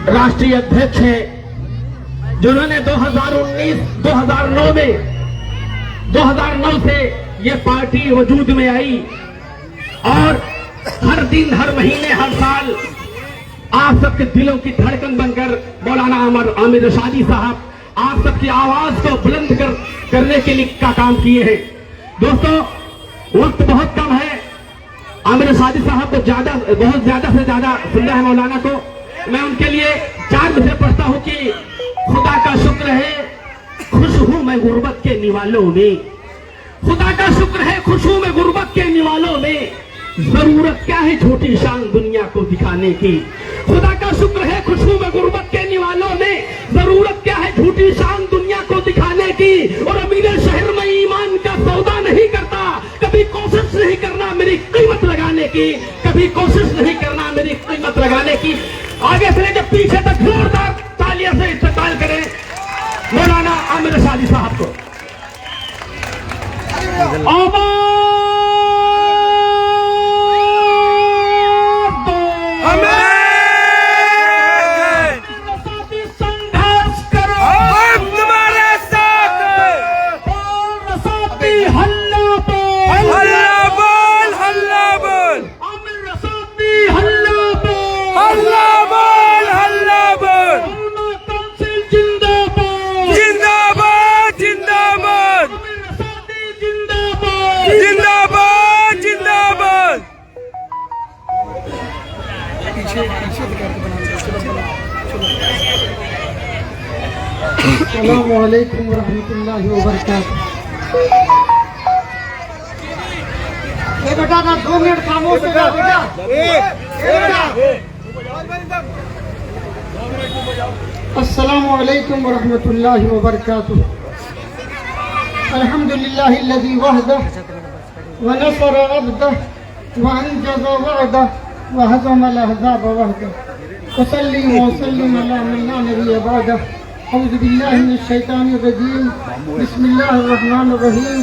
राष्ट्रीय अध्यक्ष हैं, जिन्होंने 2009 से ये पार्टी वजूद में आई और हर दिन, हर महीने, हर साल आप सबके दिलों की धड़कन बनकर मौलाना आमिर रशादी साहब आप सबकी आवाज को बुलंद करने के लिए का काम किए हैं। दोस्तों, वक्त बहुत कम है। आमिर रशादी साहब को बहुत ज्यादा से ज्यादा सुनना है मौलाना को। मैं उनके लिए 4 विषय पढ़ता हूं कि खुदा का शुक्र है, खुश हूं मैं गुर्बत के निवालों में। खुदा का शुक्र है, खुश हूं मैं गुर्बत के निवालों में। जरूरत क्या है झूठी शान दुनिया को दिखाने की। खुदा का शुक्र है, खुश हूं मैं गुर्बत के निवालों में। जरूरत क्या है झूठी शान दुनिया को दिखाने की। और अमीर शहर में ईमान का सौदा नहीं करता, कभी कोशिश नहीं करना मेरी कीमत लगाने की, कभी कोशिश नहीं करना मेरी कीमत लगाने की। आगे से लेकर पीछे तक जोरदार तालियां से इस्तेमाल करें मौलाना आमिर रशादी साहब को। अस्सलामु अलैकुम वरहमतुल्लाहि वबरकातुहू। ये बेटा ना 2 मिनट खामोश हो जा बेटा। अस्सलामु अलैकुम वरहमतुल्लाहि वबरकातुहू। अल्हम्दुलिल्लाहिल्लज़ी वहदह व नसर अब्दह व अंजज़ वअदह व हज़मल अहज़ाब वहदह। वसल्ली व सल्लिम अला मन ला नबिय्य बअदह। औज़ु बिल्लाहि मिनश शैतानिर रजीम। बिस्मिल्लाहिर रहमानिर रहीम।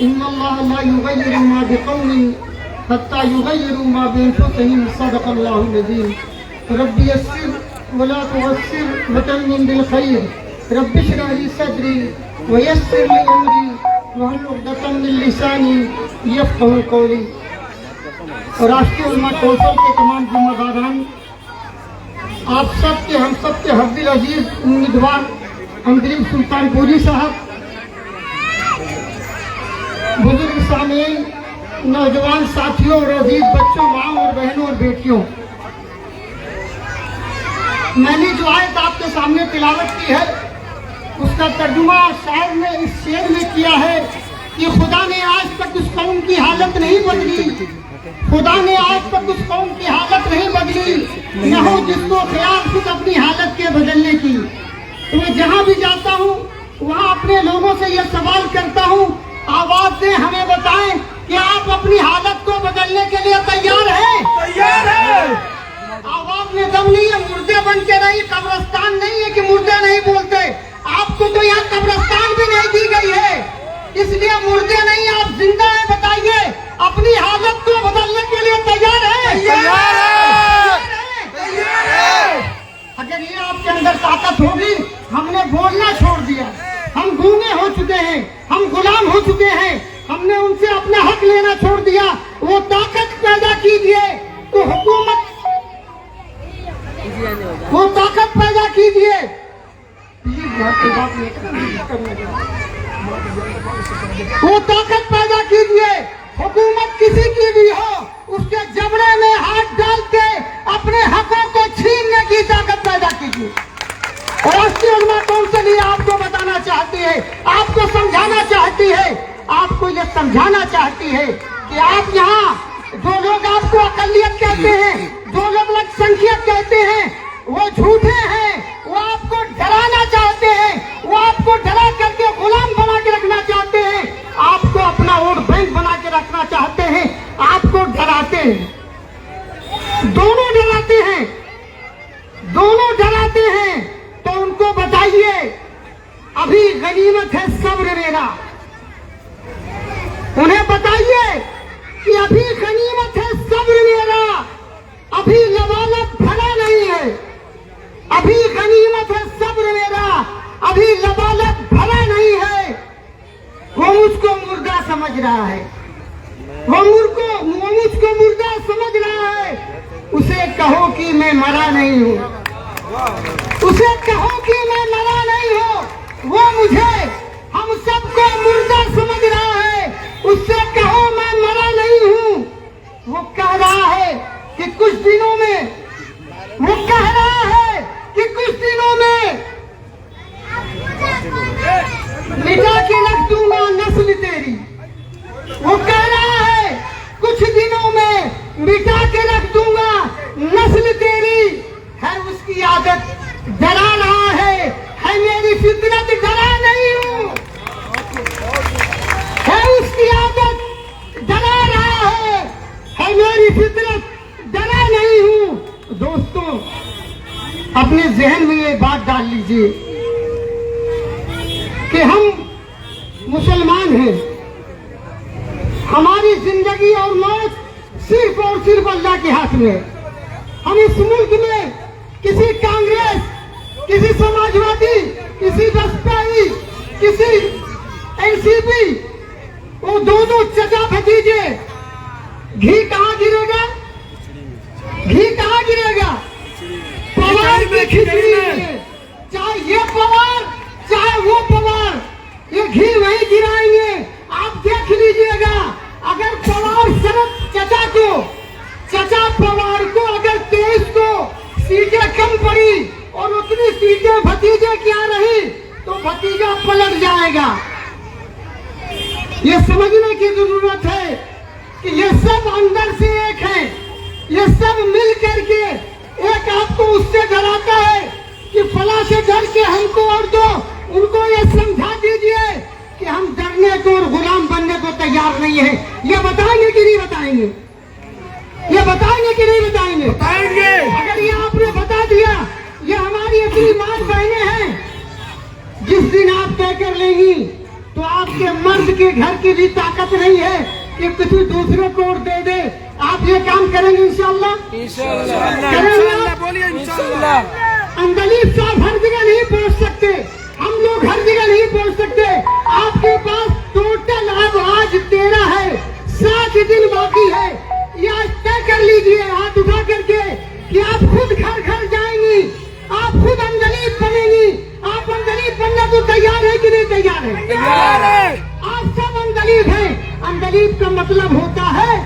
इन्नल्लाहा ला युग़य्यिरु मा बिक़ौमिन हत्ता युग़य्यिरु मा बिअन्फुसिहिम। सदक़ल्लाहुल अज़ीम। रब्बि यस्सिर व ला तुअस्सिर वतम्मिम बिल खैर। रब्बि इश्रह ली सदरी व यस्सिर ली अमरी वहलुल उक़दतम मिन लिसानी यफ़क़हू क़ौली। और राष्ट्रीय उलमा कौंसिल के तमाम जिम्मेदारान, आप सबके, हम सबके हब्बिल अजीज उम्मीदवार अंदरीब सुल्तानपुरी साहब, बुजुर्ग सामीन, नौजवान साथियों और अजीज बच्चों, माँ और बहनों और बेटियों, मैंने जो आयत आपके सामने तिलावत की है उसका तर्जुमा शायर ने इस शेर में किया है कि खुदा ने आज तक उस कौम की हालत नहीं बदली, खुदा ने आज तक उस कौम की हालत नहीं बदली, न हो जिसको ख्याल खुद अपनी हालत के बदलने की। तो मैं जहाँ भी जाता हूँ वहाँ अपने लोगों से यह सवाल करता हूँ, आवाज से हमें बताएं कि आप अपनी हालत को बदलने के लिए तैयार हैं? तैयार है। आवाज में दम नहीं है, मुर्दे बन के नहीं, कब्रिस्तान नहीं है कि मुर्दे नहीं बोलते। आपको तो यहाँ कब्रिस्तान भी नहीं दी गई है, इसलिए मुर्दे नहीं, आप जिंदा हैं। बताइए, अपनी हालत को बदलने के लिए तैयार है? तैयार है। तैयार है। अगर ये आपके अंदर ताकत होगी, हमने बोलना छोड़ दिया, हम गूंगे हो चुके हैं, हम गुलाम हो चुके हैं, हमने उनसे अपना हक लेना छोड़ दिया। वो ताकत पैदा कीजिए तो हुकूमत, वो ताकत पैदा कीजिए। वो ताकत पैदा कीजिए, हुकूमत किसी की भी हो, उसके जबड़े में हाथ डाल के अपने हकों को छीनने की ताकत पैदा कीजिए। और राष्ट्रीय उलमा कौंसिल आपको बताना चाहती है, आपको समझाना चाहती है, आपको ये समझाना चाहती है कि आप यहाँ जो लोग आपको अकलियत कहते हैं, जो लोग अल्पसंख्यक कहते हैं, वो झूठे हैं। वो आपको डराना चाहते हैं, वो आपको डरा करके गुलाम बना के रखना चाहते हैं, आपको अपना वोट बैंक बना के रखना चाहते हैं, आपको डराते हैं, दोनों डराते हैं, दोनों डराते हैं। तो उनको बताइए, अभी गनीमत है सब्र मेरा। उन्हें बताइए कि अभी गनीमत है सब्र मेरा, अभी लवालत भरा रहा है, वो मुझको मुर्दा समझ रहा है। उसे कहो कि मैं मरा नहीं हूँ, उसे कहो कि मैं मरा नहीं हूँ। वो मुझे, हम सबको मुर्दा समझ रहा है। उससे कहो मैं मरा नहीं हूँ। वो कह रहा है कि कुछ दिनों में, वो कह रहा है कि कुछ दिनों में मिटा के रख दूंगा नस्ल तेरी। वो कह रहा है कुछ दिनों में मिटा के रख दूंगा नस्ल तेरी। है उसकी आदत डरा रहा है मेरी फितरत डरा नहीं हूँ। है उसकी आदत डरा रहा है मेरी फितरत डरा नहीं हूँ। दोस्तों, अपने जहन में ये बात डाल लीजिए कि हम मुसलमान हैं, हमारी जिंदगी और मौत सिर्फ और सिर्फ अल्लाह के हाथ में है। हम इस मुल्क में किसी कांग्रेस, किसी समाजवादी, किसी बसपाई, किसी एनसीपी, वो दोनों चचा भतीजे, घी कहाँ गिरेगा? घी कहाँ गिरेगा? पवार की खिचड़ी में। चाहे ये पवार, चाहे वो पवार, ये घी वहीं गिराएंगे। आप देख लीजिएगा, अगर पवार शरद चचा पवार को अगर 23 को सीटें कम पड़ी और उतनी सीटें भतीजे क्या रही, तो भतीजा पलट जाएगा। ये समझने की जरूरत है कि ये सब अंदर से एक है। ये सब मिल करके एक आपको उससे डराता है कि फला से डर के हमको और दो। उनको ये समझा दीजिए कि हम डरने को और गुलाम बनने को तैयार नहीं है। ये बताएंगे कि नहीं बताएंगे? ये बताएंगे कि नहीं बताएंगे? बताएंगे। अगर ये आपने बता दिया, ये हमारी अपनी माँ बहनें हैं। जिस दिन आप तय कर लेंगी तो आपके मर्द के घर की भी ताकत नहीं है कि किसी दूसरे को वोट दे दे। आप ये काम करेंगे इंशाल्लाह? इंशाल्लाह। बोलिए इंशाल्लाह। अंदलीब साहब हर जगह नहीं पहुंच सकते, हम लोग हर जगह नहीं पहुंच सकते। आपके पास टोटल अब आज 13 है, 7 दिन बाकी है। ये तय कर लीजिए हाथ उठा करके कि आप खुद घर घर जाएंगी, आप खुद अंदलीब बनेंगी। आप अंदलीब बनने को तैयार है कि नहीं तैयार है? तैयार है। आप सब अंदलीब हैं। अंदलीब का मतलब होता है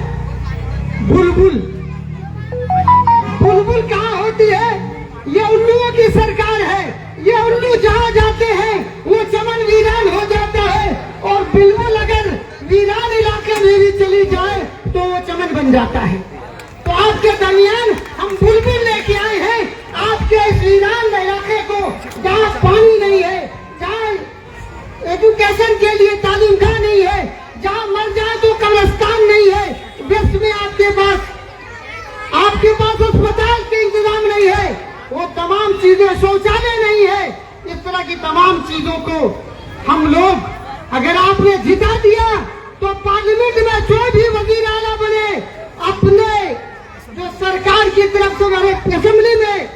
बुलबुल। बुलबुल कहाँ होती है? ये उल्लुओं की सरकार है। ये उल्लू जहाँ जाते हैं वो चमन वीरान हो जाता है, और बिल्कुल अगर वीरान इलाके में भी चली जाए तो वो चमन बन जाता है। तो आपके दरमियान हम बुलबुल लेके आए हैं, आपके इस वीरान इलाके को, जहाँ पानी नहीं है, जहाँ एजुकेशन के लिए तालीम गाह नहीं है, जहाँ मर जाए तो कब्रिस्तान नहीं है, वेस्ट में आपके पास अस्पताल के इंतजाम नहीं है, वो तमाम चीजें, शौचालय नहीं है। इस तरह की तमाम चीजों को हम लोग, अगर आपने जिता दिया तो पार्लियामेंट में जो भी वजीर आला बने, अपने जो सरकार की तरफ से हमारे असेंबली में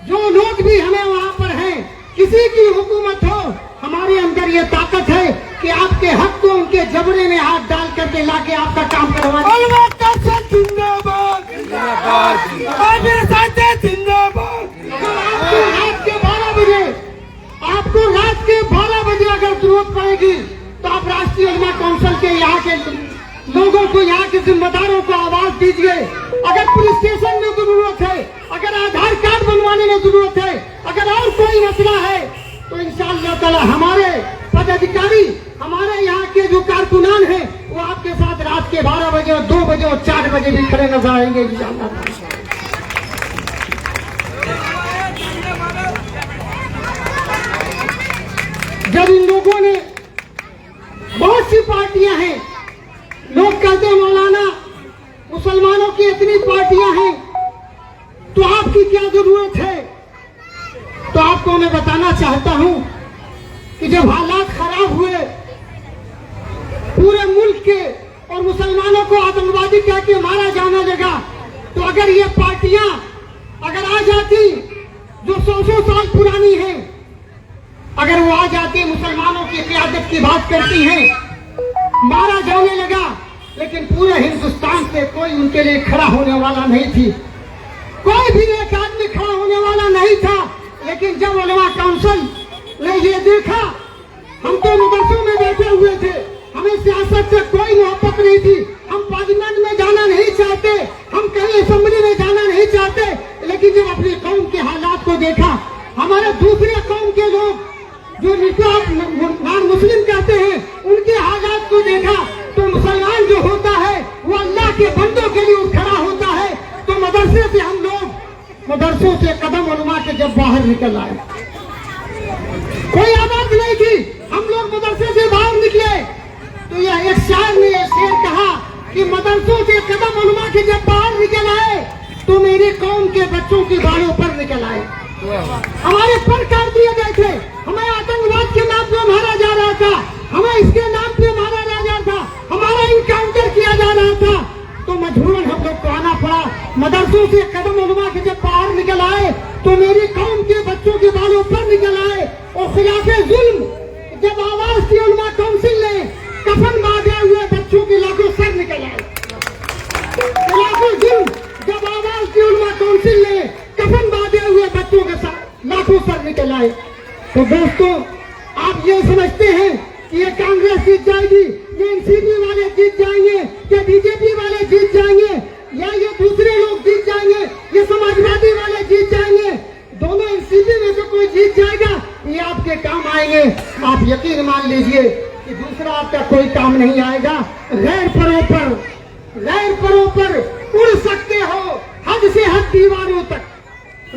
जो लोग भी हमें वहां पर हैं, किसी की हुकूमत हो, हमारे अंदर ये ताकत है कि आपके हक को उनके जबड़े में हाथ डाल करके लाके आपका काम करवा। आपको रात के 12 बजे अगर जरूरत पड़ेगी तो आप राष्ट्रीय उलमा काउंसिल के यहाँ के लोगों को, यहाँ के जिम्मेदारों को आवाज दीजिए। अगर पुलिस स्टेशन में जरूरत है, अगर आधार कार्ड बनवाने में जरूरत है, अगर और कोई मसला है, तो इंशाअल्लाह ताला हमारे पदाधिकारी, हमारे यहाँ के जो कारकुनान हैं, वो आपके साथ रात के 12 बजे और 2 बजे और 4 बजे भी खड़े नजर आएंगे इंशाअल्लाह। जब इन लोगों ने, बहुत सी पार्टियां हैं, लोग कहते हैं मौलाना मुसलमानों की इतनी पार्टियां हैं तो आपकी क्या जरूरत है? तो आपको मैं बताना चाहता हूं कि जब हालात खराब हुए पूरे मुल्क के और मुसलमानों को आतंकवादी कह के मारा जाने लगा, तो अगर ये पार्टियां अगर आ जाती जो 100 साल पुरानी हैं, अगर वो आ जाती, मुसलमानों की क़यादत की बात करती हैं, मारा जाने लगा, लेकिन पूरे हिंदुस्तान से कोई उनके लिए खड़ा होने वाला नहीं थी, कोई भी एक आदमी खड़ा होने वाला नहीं था। लेकिन जब उलमा काउंसिल ने ये देखा, हम तो मदरसों में बैठे हुए थे, हमें सियासत से कोई मोहब्बत नहीं थी, हम पार्लियामेंट में जाना नहीं चाहते, हम कहीं असेंबली में जाना नहीं चाहते, लेकिन जब अपनी कौम के हालात को देखा, हमारे दूसरे कौम के लोग जो जिनको आप नॉन मुस्लिम कहते हैं, उनके हालात को देखा, तो मुसलमान जो होता है वो अल्लाह के बंदों के लिए खड़ा होता है। तो मदरसे से हम लोग मदरसों से कदम उलमा के जब बाहर निकल आए, कोई आवाज नहीं थी, हम लोग मदरसे से बाहर निकले, तो यह एक शायर ने यह शेर कहा कि मदरसों से कदम उलमा के जब बाहर निकल आए, तो मेरी कौम के बच्चों के बालों पर निकल आए। हमारे पर काट दिए गए थे, हमें आतंकवाद के नाम पे मारा जा रहा था, हमें इसके नाम पे मारा जा रहा था, हमारा इनकाउंटर किया जा रहा था, तो मजबूरन हम लोग को आना पड़ा। मदरसों से कदम उलमा के जब बाहर निकल आए, तो मेरी कौम के बच्चों के बालों पर निकल आए। और खिलाफे जुल्म जब आवाज की उलमा काउंसिल ने, कफन बांधे हुए बच्चों के लाखों सर निकल आए। खिलाफे जुल्म जब आवाज की उलमा काउंसिल ने, कफन बांधे हुए बच्चों के लाखों सर निकल आए। तो दोस्तों, आप ये समझते हैं कि ये कांग्रेस जीत जाएगी, ये एनसीपी वाले जीत जाएंगे, या बीजेपी वाले जीत जाएंगे, या ये दूसरे लोग जीत जाएंगे, ये समाजवादी वाले जीत जाएंगे, दोनों एनसीपी में से कोई जीत जाएगा, ये आपके काम आएंगे। आप यकीन मान लीजिए कि दूसरा आपका कोई काम नहीं आएगा। गैर परों पर उड़ सकते हो हद से हद दीवारों तक,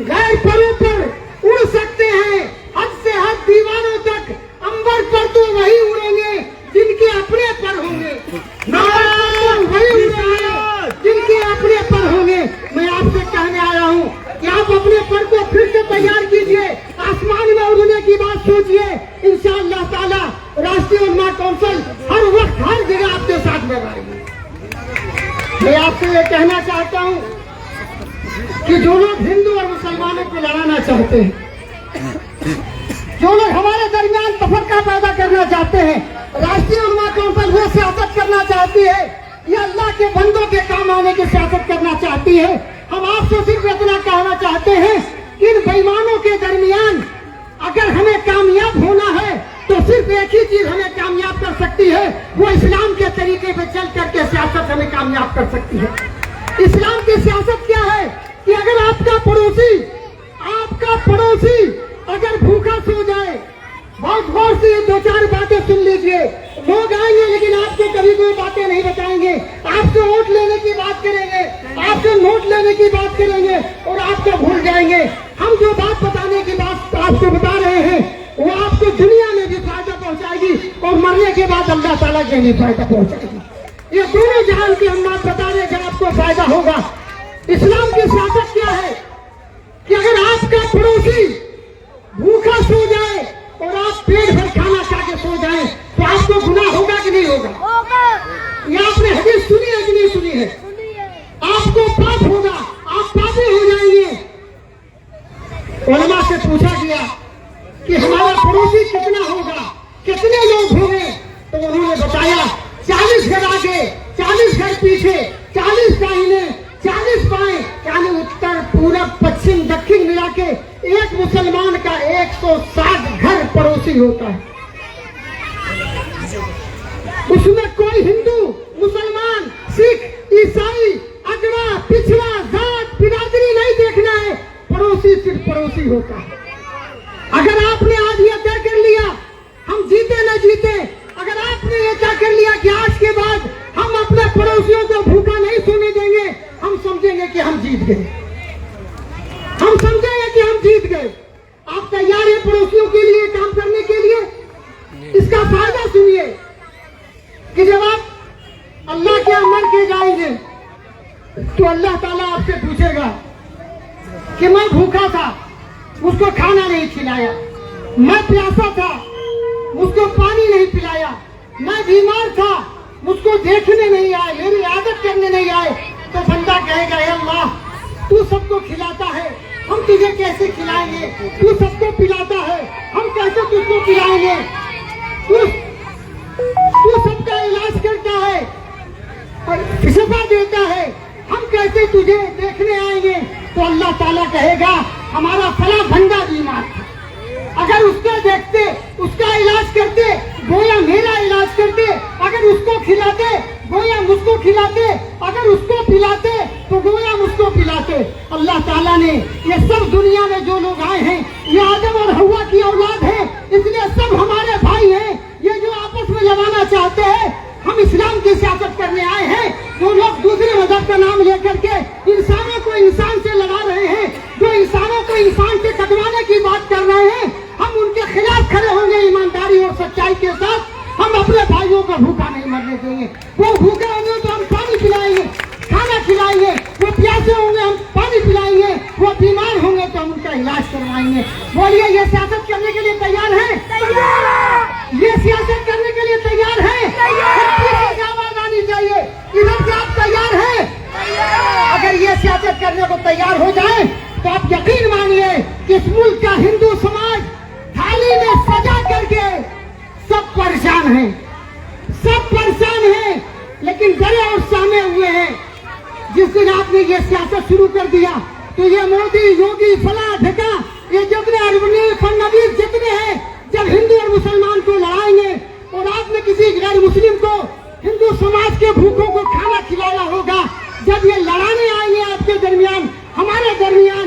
गैर परों पर उड़ सकते हैं हद से हद दीवारों तक, अंबर पर तो वही उड़ेंगे जिनके अपने पर होंगे, वही उड़ेंगे जिनके अपने पर होंगे। मैं आपसे कहने आया हूँ कि आप अपने पर को फिर से तैयार कीजिए, आसमान में उड़ने की बात सोचिए। इंशाअल्लाह ताला राष्ट्रीय उलमा काउंसिल हर वक्त हर जगह आपके साथ में रहेगी। मैं आपसे ये कहना चाहता हूँ कि जो लोग हिंदू और मुसलमानों को लड़ाना चाहते हैं, जो लोग हमारे दरमियान तफरका पैदा करना चाहते हैं, राष्ट्रीय उलमा काउंसिल वो सियासत करना चाहती है, ये अल्लाह के बंदों के काम आने की सियासत करना चाहती है। हम आपसे सिर्फ इतना कहना चाहते हैं कि इन बेईमानों के दरमियान अगर हमें कामयाब होना है, तो सिर्फ एक ही चीज हमें कामयाब कर सकती है, वो इस्लाम के तरीके पे चल करके सियासत हमें कामयाब कर सकती है। इस्लाम की सियासत क्या है कि अगर आपका पड़ोसी अगर भूखा सो जाए, बहुत गौर से दो चार बातें सुन लीजिए, लोग आएंगे लेकिन आपको कभी कोई बातें नहीं बताएंगे, आपसे वोट लेने की बात करेंगे, आपसे नोट लेने की बात करेंगे और आपको भूल जाएंगे। हम जो बात बताने की बात आपको बता रहे हैं, वो आपको दुनिया में भी फायदा पहुंचाएगी और मरने के बाद अल्लाह ताला के लिए फायदा पहुंचाएगी। ये दोनों जहां की हम बात बता रहे हैं, आपको फायदा होगा। इस्लाम की सियासत क्या है कि अगर आपका पड़ोसी भूखा सो जाए और आप पेट भर खाना खा के सो जाए, तो आपको गुनाह होगा कि नहीं होगा? ये आपने हदीस सुनी है कि नहीं सुनी है? आपको पाप होगा, आप पापी हो जाएंगे। उलमा से पूछा गया कि हमारा पड़ोसी कितना होगा, कितने लोग होंगे, तो उन्होंने बताया 40 घर आगे, 40 घर पीछे, 40 दाहिने, 40 बाएं, यानी उत्तर पूरब पश्चिम दक्षिण मिला के एक मुसलमान का 160 घर पड़ोसी होता है। उसमें कोई हिंदू, मुसलमान, सिख, ईसाई, अगड़ा, पिछड़ा, जात, बिरादरी नहीं देखना है, पड़ोसी सिर्फ पड़ोसी होता है। अगर आपने आज ये तय कर लिया, हम जीते न जीते, अगर आपने ये तय कर लिया कि आज के बाद हम अपने पड़ोसियों को भूखा नहीं सोने देंगे, हम समझेंगे कि हम जीत गए, हम समझेंगे कि हम जीत गए। आप तैयार हैं पड़ोसियों के लिए काम करने के लिए? इसका फायदा सुनिए कि जब आप अल्लाह के मर के जाएंगे, तो अल्लाह ताला आपसे पूछेगा कि मैं भूखा था, मुझको खाना नहीं खिलाया, मैं प्यासा था, मुझको पानी नहीं पिलाया, मैं बीमार था, मुझको देखने नहीं आए, मेरी आदत करने नहीं आए, तो बंदा कहेगा हे अल्लाह, तू सबको खिलाता है, हम तुझे कैसे खिलाएंगे? तू सबको पिलाता है, हम कैसे तुझको पिलाएंगे? तू सबका इलाज शिफा देता है, हम कैसे तुझे देखने आएंगे? तो अल्लाह ताला कहेगा हमारा फला बंदा बीमार था, अगर उसको देखते, उसका इलाज करते, गोया मेरा इलाज करते, अगर उसको खिलाते गोया मुझको खिलाते, अगर उसको पिलाते तो गोया मुझको पिलाते। अल्लाह ताला ने ये सब दुनिया में जो लोग आए हैं ये आदम और हव्वा की औलाद है, इसलिए सब हमारे भाई हैं। ये जो आपस में लड़ाना चाहते हैं, हम इस्लाम की सियासत करने आए हैं। जो लोग दूसरे मजहब का नाम लेकर के इंसानों को इंसान से लड़ा रहे हैं, जो इंसानों को इंसान से कटवाने की बात कर रहे हैं, हम उनके खिलाफ खड़े होंगे ईमानदारी और सच्चाई के साथ। हम अपने भाइयों को भूखा नहीं मरने देंगे। वो भूखे होंगे तो हम पानी पिलाएंगे, खाना खिलाएंगे, वो प्यासे होंगे हम पानी पिलाएंगे, वो बीमार होंगे तो हम उनका इलाज करवाएंगे। बोलिए ये सियासत करने के लिए तैयार है? ये सियासत करने के लिए तैयार है? आवाज आनी चाहिए, इधर से आप तैयार हैं? अगर ये सियासत करने को तैयार हो जाए तो आप यकीन मानिए कि इस मुल्क का हिंदू समाज थाली में सजा करके सब परेशान हैं, सब परेशान हैं, लेकिन डरे और सहमे हुए हैं। जिस दिन आपने ये सियासत शुरू कर दिया तो ये मोदी, योगी, फला ढका, ये जितने अरविंद फडणवीस जितने हैं, जब हिंदू और मुसलमान को लड़ाएंगे और आपने किसी गैर मुस्लिम को, हिंदू समाज के भूखों को खाना खिलाया होगा, जब ये लड़ाने आएंगे आपके दरमियान, हमारे दरमियान,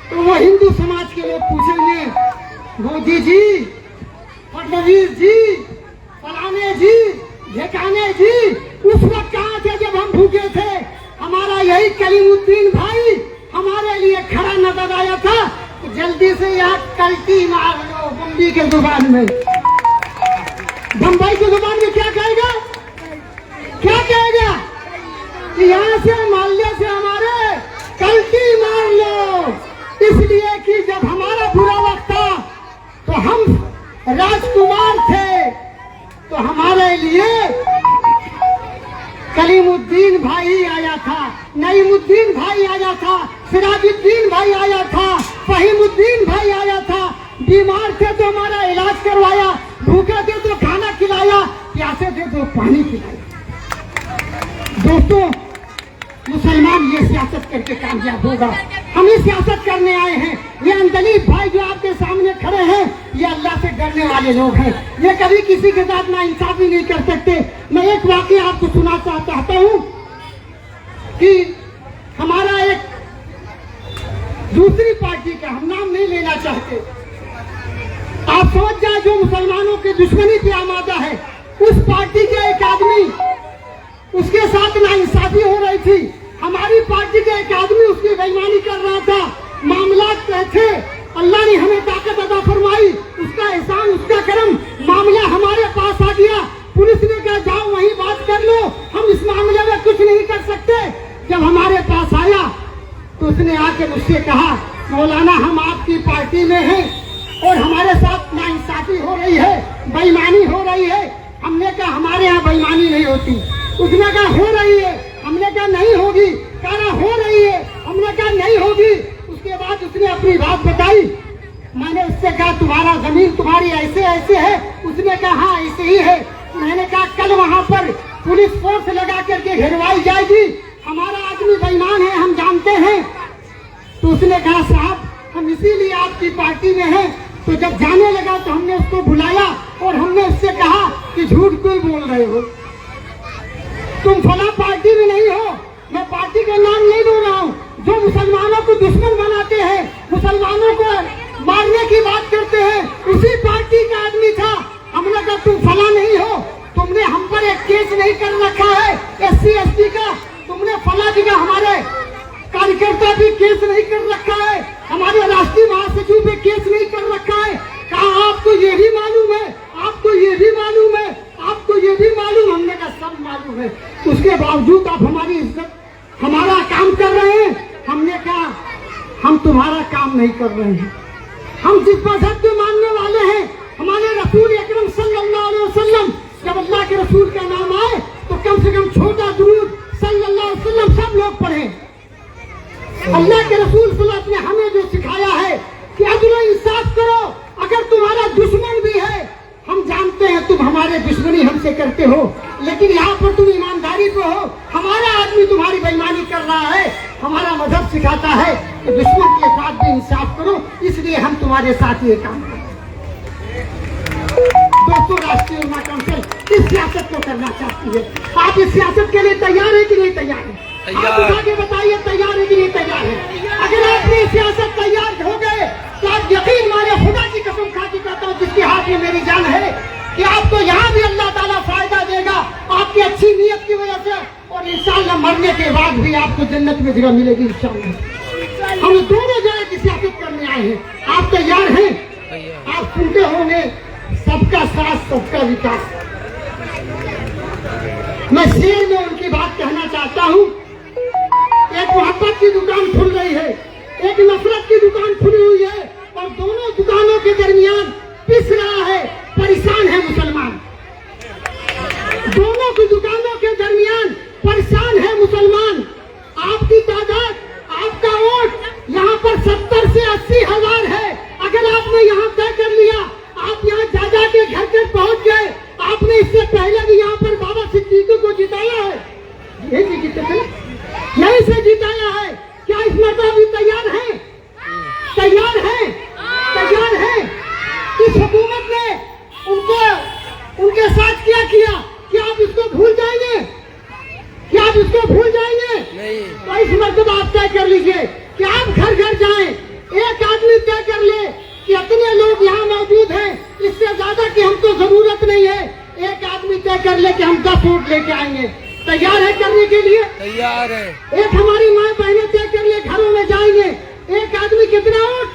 तो वो हिंदू समाज के लोग पूछेंगे मोदी जी, फडणवीस जी, फलाने जी, ढेकाने जी, उस वक्त कहाँ थे जब हम भूखे थे? हमारा यही कलीमुद्दीन भाई हमारे लिए खड़ा नजर आया था। जल्दी से यहाँ कल्टी मार लो बम्बई के जुबान में। बम्बई की जुबान में क्या कहेगा? क्या कहेगा कि यहाँ से माल्य से हमारे कल्टी मार लो, इसलिए कि जब हमारा बुरा वक्त था तो हम राजकुमार थे, तो हमारे लिए कलीमुद्दीन भाई आया था, नईमुद्दीन भाई आया था, सिराजुद्दीन भाई आया था, फहीमुद्दीन भाई आया था। बीमार थे तो हमारा इलाज करवाया, भूखे थे तो खाना खिलाया, प्यासे थे तो पानी पिलाया। दोस्तों, मुसलमान ये सियासत करके कामयाब होगा। हम ये सियासत करने आए हैं। ये अंदलीब भाई जो आपके सामने खड़े हैं, ये अल्लाह से डरने वाले लोग हैं। ये कभी किसी के साथ ना इंसाफी नहीं कर सकते। मैं एक वाकया आपको सुना चाहता हूँ कि हमारा एक दूसरी पार्टी का, हम नाम नहीं लेना चाहते, आप समझ जाए, जो मुसलमानों की दुश्मनी पे आमादा है, उस पार्टी के एक आदमी, उसके साथ नाइंसाफी हो रही थी। हमारी पार्टी के एक आदमी उसकी बेईमानी कर रहा था। मामला थे, अल्लाह ने हमें ताकत अदा फरमाई, उसका एहसान, उसका करम, मामला हमारे पास आ गया। पुलिस ने कहा जाओ वहीं बात कर लो, हम इस मामले में कुछ नहीं कर सकते। जब हमारे पास आया तो उसने आके मुझसे कहा मौलाना हम आपकी पार्टी में हैं और हमारे साथ नाइंसाफी हो रही है, बेईमानी हो रही है। हमने कहा हमारे यहाँ बेईमानी नहीं होती। उसने कहा हो रही है, हमने कहा नहीं होगी। कहा हो रही है, हमने कहा नहीं होगी। उसके बाद उसने अपनी बात बताई। मैंने उससे कहा तुम्हारा जमीन तुम्हारी ऐसे ऐसे है? उसने कहा हाँ ऐसे ही है। मैंने कहा कल वहाँ पर पुलिस फोर्स लगा करके घेरवाई जाएगी, हमारा आदमी बेईमान है, हम जानते हैं। तो उसने कहा साहब हम इसीलिए आपकी पार्टी में हैं। तो जब जाने लगा तो हमने उसको बुलाया और हमने उससे कहा कि झूठ क्यों बोल रहे हो, तुम फला पार्टी में नहीं हो। मैं पार्टी का नाम नहीं बोल रहा हूँ। जो मुसलमानों को दुश्मन बनाते हैं, मुसलमानों को मारने की बात करते हैं, उसी पार्टी का आदमी था। हमने कहा तुम फला नहीं हो, तुमने हम पर एक केस नहीं कर रखा है SC ST का, तुमने फला जगह हमारे कार्यकर्ता भी केस नहीं कर रखा है, हमारे राष्ट्रीय महासचिव पे केस नहीं कर रखा है। कहा आपको ये भी मालूम है, आपको ये भी मालूम है, आपको ये भी मालूम। हमने कहा सब मालूम है, उसके बावजूद आप हमारी इज्जत, हमारा काम कर रहे हैं। हमने कहा हम तुम्हारा काम नहीं कर रहे हैं, हम जिस मजहब के मानने वाले हैं, हमारे रसूल अकरम सल्लल्लाहु अलैहि वसल्लम, जब अल्लाह के रसूल का नाम आए तो कम से कम छोटा दुरूद सल्लल्लाहु अलैहि वसल्लम सब लोग पढ़ें। अल्लाह के रसूल सल्लल्लाहु अलैहि वसल्लम ने हमें जो सिखाया है कि अदल इंसाफ करो। अगर तुम्हारा दुश्मन भी है, हम जानते हैं तुम हमारे दुश्मनी हमसे करते हो, लेकिन यहाँ पर तुम ईमानदारी पे हो, कहता है कि दुश्मन के साथ भी इंसाफ करो, इसलिए हम तुम्हारे साथ ये काम करते हैं। दोस्तों, राष्ट्रीय उलमा काउंसिल इस सियासत को करना चाहती है। आप इस सियासत के लिए तैयार है कि नहीं तैयार है? आप उठा के बताइए, तैयार है कि नहीं तैयार है? अगर आपने सियासत तैयार हो गए तो आप यकीन माने, खुदा की कसम खा के कहता हूँ जिसके हाथ में मेरी जान है, कि आपको यहाँ भी अल्लाह ताला फायदा देगा आपकी अच्छी नीयत की वजह से, और इंशाअल्लाह मरने के बाद भी आपको जन्नत में जगह मिलेगी इंशाअल्लाह। हम दोनों जगह की सियासत करने आए हैं। आप तैयार हैं? आप सुनते होंगे सबका साथ सबका विकास। मैं शेर में उनकी बात कहना चाहता हूँ। एक मोहब्बत की दुकान खुल रही है, एक नफरत की दुकान खुली हुई है, और दोनों दुकानों के दरमियान पिस रहा है, परेशान है मुसलमान। दोनों की दुकानों के दरमियान परेशान है मुसलमान। आपकी तादाद, आपका वोट यहाँ पर 70 से 80 हजार है। अगर आपने यहाँ तय कर लिया, आप यहाँ जाजा के घर तक पहुँच गए, आपने इससे पहले भी यहाँ पर बाबा सिद्दीकी को जिताया है, यही जीते थे, यहीं से जिताया है। क्या इस मरतबा भी तैयार है? तैयार है? तैयार है? इस हुकूमत ने उनके साथ क्या किया? क्या आप इसको भूल जाएंगे? क्या आप इसको भूल जाएंगे? नहीं। तो इस मरतबा आप तय कर लीजिए कि आप घर घर जाएं, एक आदमी तय कर ले कि इतने लोग यहाँ मौजूद हैं, इससे ज्यादा की हमको जरूरत नहीं है। एक आदमी तय कर ले कि हम 10 वोट लेके आएंगे। तैयार है करने के लिए? तैयार है। एक हमारी माँ बहनें तय कर ले, घरों में जाएंगे, एक आदमी कितना वोट?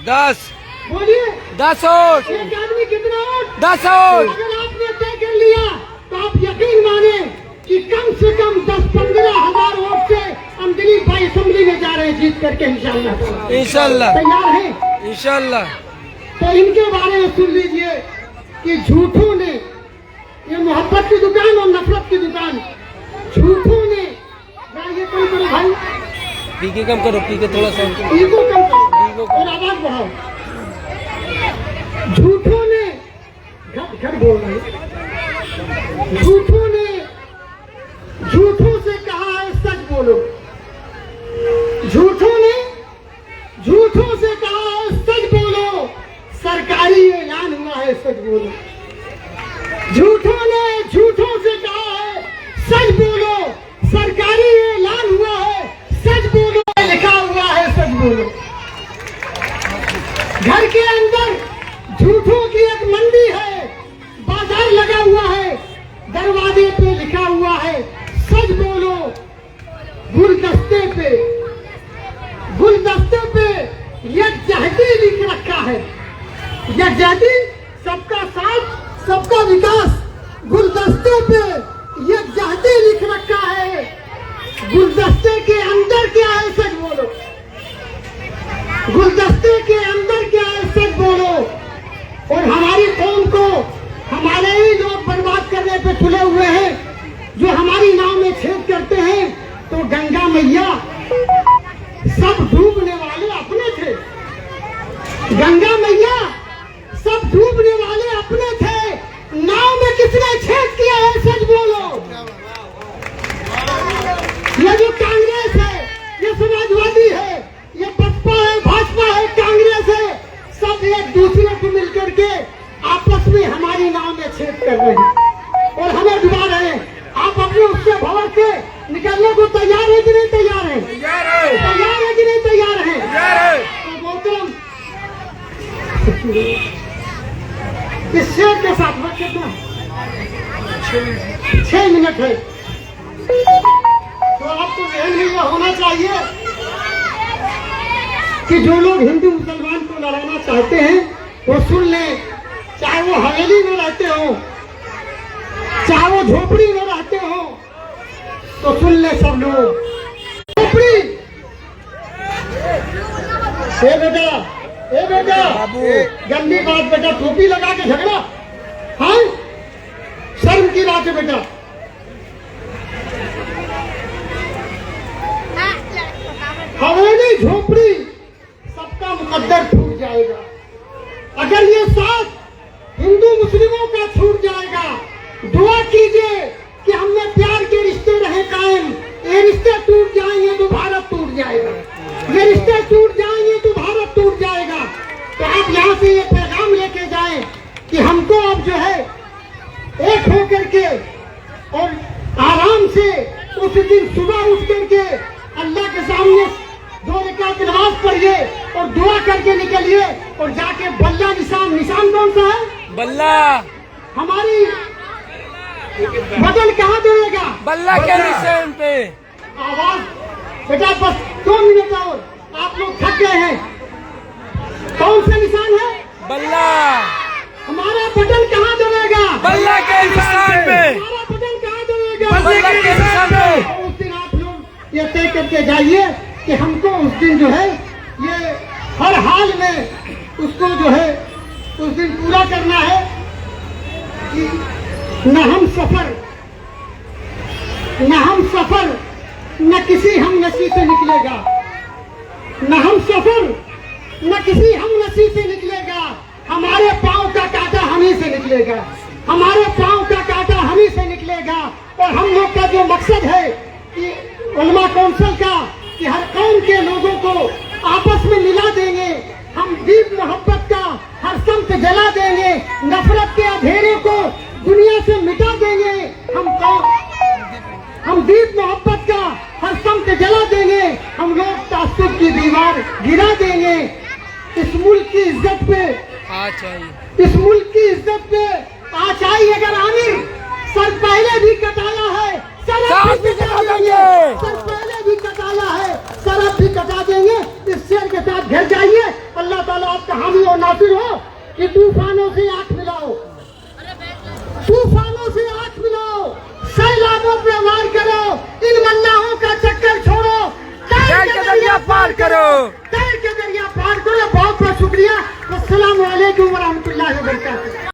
10। बोलिए, 10 वोट। एक आदमी कितना वोट? 10 वोट। अगर आपने तय कर लिया तो आप यकीन माने कि कम से कम 10-15 हजार वोट से हम दिलीप भाई असेंबली में जा रहे हैं जीत करके इंशाल्लाह। इंशाल्लाह। तैयार है? इंशाल्लाह। तो इनके बारे में सुन लीजिए कि झूठों ने, ये मोहब्बत की दुकान और नफरत की दुकान, झूठों ने, ये कम करो भाई, पीके कम करो, पीके थोड़ा सा ईगो कम करो और आवाज बढ़ाओ। झूठों ने, घर बोल रहे, झूठों ने झूठों से कहा है सच बोलो। झूठों ने झूठों से कहा है सच बोलो, सरकारी ऐलान हुआ है सच बोलो। झूठों ने झूठों से कहा है सच बोलो, सरकारी ऐलान हुआ है सच बोलो, लिखा हुआ है सच बोलो। घर के अंदर झूठों की एक मंडी है, बाजार लगा हुआ है, दरवाजे पे लिखा हुआ है सच बोलो। गुलदस्ते पे यकजहती लिख रखा है, यकजहती, सबका साथ सबका विकास। गुलदस्ते पे यकजहती लिख रखा है, गुलदस्ते के अंदर क्या है सच बोलो। गुलदस्ते के अंदर क्या है सच बोलो। और हमारी कौम को हमारे ही लोग बर्बाद करने पे तुले हुए हैं, जो हमारी नाव में छेद करते हैं। तो गंगा मैया, सब डूबने वाले अपने थे। गंगा मैया, सब डूबने वाले अपने थे, नाव में किसने छेद किया है सच बोलो। ये जो कांग्रेस है, ये समाजवादी है, ये बसपा है, भाजपा है, कांग्रेस है, सब एक दूसरे को मिलकर के आपस में हमारी नाव में छेद कर रहे हैं और हमें डुबा रहे हैं। आप अपने उससे भवर के निकलने को तैयार है कि नहीं तैयार है? तैयार है। तैयार है कि नहीं तैयार है? तैयार है। तो मोहतरम, इस शेर के साथ वक्त कितना? 6 मिनट है। तो आपको ध्यान में यह होना चाहिए कि जो लोग हिंदू मुसलमान को लड़ाना चाहते हैं वो सुन लें, चाहे वो हवेली में रहते हो, चाहे वो झोपड़ी में रहते हो, तो सुन ले सब लोग। झोपड़ी, ए बेटा गंदी बात बेटा, टोपी लगा के झगड़ा, हाँ शर्म की बात है बेटा। हवेली झोपड़ी सबका मुकद्दर छूट जाएगा। अगर ये साथ हिंदू मुस्लिमों का छूट जाएगा, दुआ कीजिए कि हमने प्यार के रिश्ते रहे कायम, ये रिश्ते टूट जाएंगे तो भारत टूट जाएगा। ये रिश्ते टूट जाएंगे तो भारत टूट जाएगा। तो आप यहाँ से ये पैगाम लेके जाएं कि हमको अब जो है एक होकर के और आराम से उस दिन सुबह उठ करके अल्लाह के सामने 2 रकात नमाज पढ़िए और दुआ करके निकलिए और जाके बल्ला निशान कौन सा है? बल्ला। हमारी बदल कहाँ देगा? बल्ला के निशान पे। आवाज बेटा बस 2 मिनट और, आप लोग थक गए हैं। कौन सा निशान है? बल्ला। हमारा बटन कहाँ दबेगा? बल्ला के निशान पे। हमारा बटन कहाँ दबेगा? बल्ला के निशान पे। उस दिन आप लोग ये तय करके जाइए कि हमको उस दिन जो है ये हर हाल में उसको जो है उस दिन पूरा करना है कि न हम सफर न किसी हम नसी से निकलेगा, न हम सफर न किसी हम नसी से निकलेगा। हमारे पांव का कांटा हम ही से निकलेगा, हमारे पांव का कांटा हम ही से निकलेगा। और हम लोग का जो मकसद है कि उलमा कौंसिल का कि हर कौम के लोगों को आपस में मिला देंगे, हम दीप मोहब्बत का हर समत जला देंगे, नफरत के अंधेरे को दुनिया से मिटा देंगे। हम दीप मोहब्बत का हर समत जला देंगे, हम लोग तासुब की दीवार गिरा देंगे। इस मुल्क की इज्जत पे इस मुल्क की इज्जत पे आज आई अगर आमिर सर पहले भी कटाया है, सर अब भी कटा देंगे, सर पहले भी कटाया है, सर अब भी कटा देंगे। इस शेर के साथ घर जाइए। अल्लाह ताला आपका हामी और नासिर हो कि तूफानों से आंख मिलाओ, तूफानों से आंख मिलाओ, सैलाबों पे वार करो, इन मल्लाहों का चक्कर छोड़ो, तैर के दरिया पार करो, तैर के दरिया पार करो। बहुत बहुत शुक्रिया। अस्सलाम वालेकुम व रहमतुल्लाहि व बरकातहू।